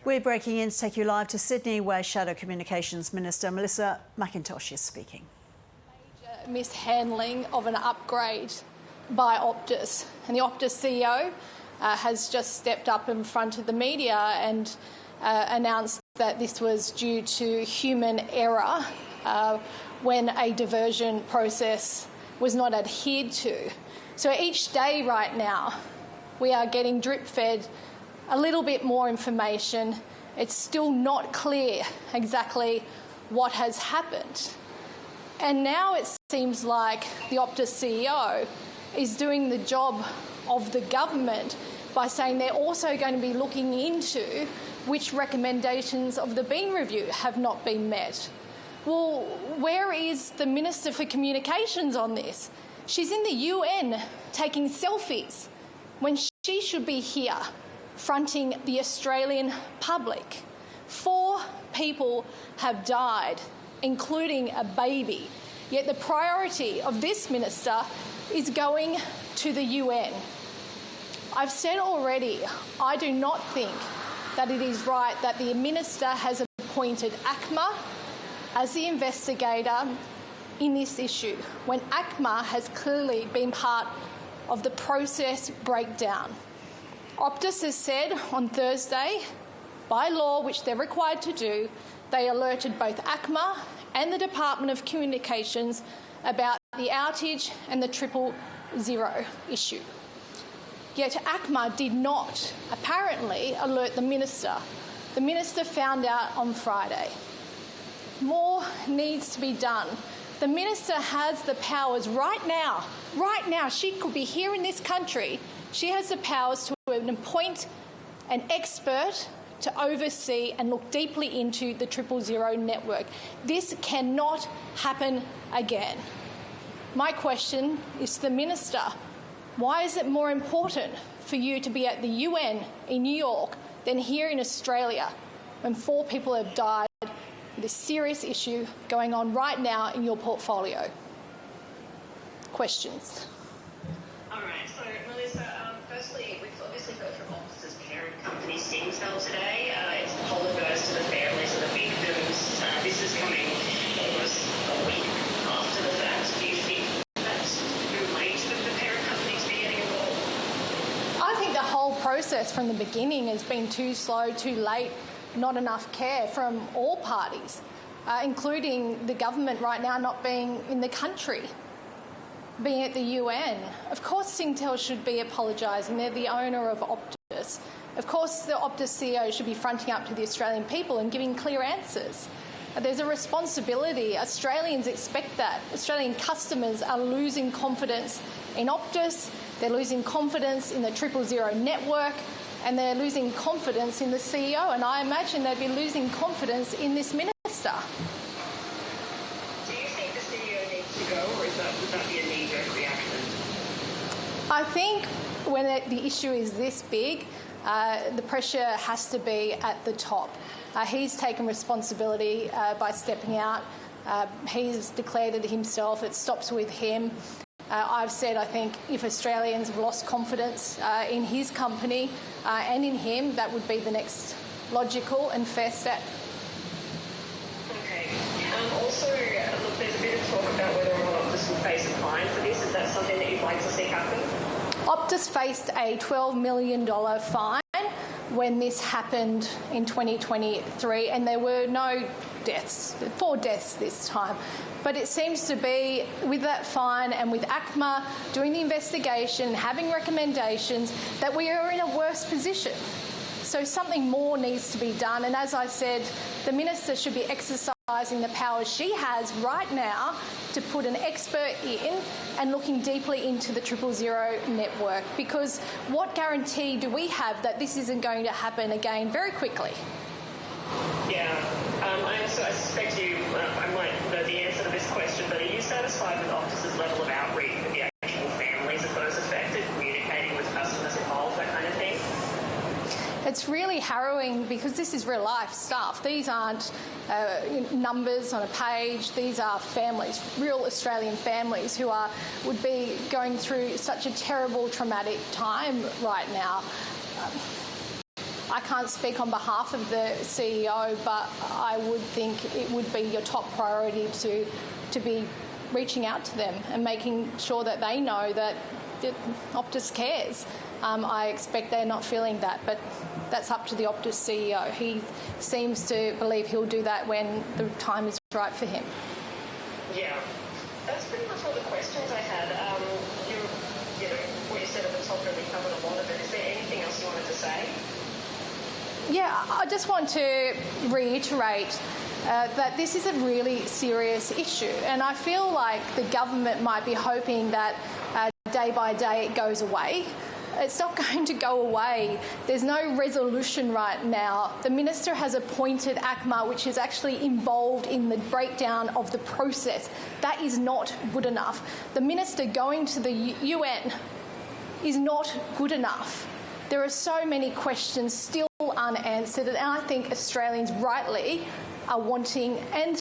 We're breaking in to take you live to Sydney, where Shadow Communications Minister Melissa McIntosh is speaking. Major mishandling of an upgrade by Optus. And the Optus CEO has just stepped up in front of the media and announced that this was due to human error when a diversion process was not adhered to. So each day right now, we are getting drip-fed a little bit more information. It's still not clear exactly what has happened. And now it seems like the Optus CEO is doing the job of the government by saying they're also going to be looking into which recommendations of the Bean Review have not been met. Well, where is the Minister for Communications on this? She's in the UN taking selfies when she should be here fronting the Australian public. 4 people have died, including a baby, yet the priority of this minister is going to the UN. I've said already, I do not think that it is right that the minister has appointed ACMA as the investigator in this issue, when ACMA has clearly been part of the process breakdown. Optus has said on Thursday, by law, which they're required to do, they alerted both ACMA and the Department of Communications about the outage and the 000 issue. Yet ACMA did not, apparently, alert the minister. The minister found out on Friday. More needs to be done. The minister has the powers right now, she could be here in this country. She has the powers to appoint an expert to oversee and look deeply into the 000 network. This cannot happen again. My question is to the minister, why is it more important for you to be at the UN in New York than here in Australia when 4 people have died with a serious issue going on right now in your portfolio? Questions? All right, so Melissa, firstly, we've obviously got from Optus's parent company Singtel today. It's apologised to the families of the victims. This is coming almost a week after the fact. Do you think that's too late for the parent company to be getting involved? I think the whole process from the beginning has been too slow, too late, not enough care from all parties, including the government right now not being in the country, being at the UN. Of course Singtel should be apologising. They're the owner of Optus. Of course the Optus CEO should be fronting up to the Australian people and giving clear answers. There's a responsibility. Australians expect that. Australian customers are losing confidence in Optus. They're losing confidence in the 000 network, and they're losing confidence in the CEO. And I imagine they'd be losing confidence in this minister. Do you think the CEO needs to go, or would that be a knee-jerk reaction? I think when the issue is this big, the pressure has to be at the top. He's taken responsibility by stepping out. He's declared it himself. It stops with him. I've said, I think, if Australians have lost confidence in his company and in him, that would be the next logical and fair step. Okay. Also, look, there's a bit of talk about whether or not Optus will face a fine for this. Is that something that you'd like to see happen? Optus faced a $12 million fine when this happened in 2023, and there were no deaths, 4 deaths this time. But it seems to be, with that fine and with ACMA doing the investigation, having recommendations, that we are in a worse position. So something more needs to be done. And as I said, the minister should be exercising the powers she has right now to put an expert in and looking deeply into the 000 network. Because what guarantee do we have that this isn't going to happen again very quickly? Yeah, I suspect I might know the answer to this question, but are you satisfied with Optus's level of outreach with the actual families of those affected, communicating with customers involved, that kind of thing? It's really harrowing because this is real life stuff. These aren't numbers on a page. These are families, real Australian families who would be going through such a terrible, traumatic time right now. I can't speak on behalf of the CEO, but I would think it would be your top priority to be reaching out to them and making sure that they know that Optus cares. I expect they're not feeling that, but that's up to the Optus CEO. He seems to believe he'll do that when the time is right for him. Yeah, that's pretty much all the questions I had. What you said at the top really covered a lot of it. Is there anything else you wanted to say? Yeah, I just want to reiterate that this is a really serious issue, and I feel like the government might be hoping that day by day it goes away. It's not going to go away. There's no resolution right now. The minister has appointed ACMA, which is actually involved in the breakdown of the process. That is not good enough. The minister going to the UN is not good enough. There are so many questions still unanswered, and I think Australians rightly are wanting and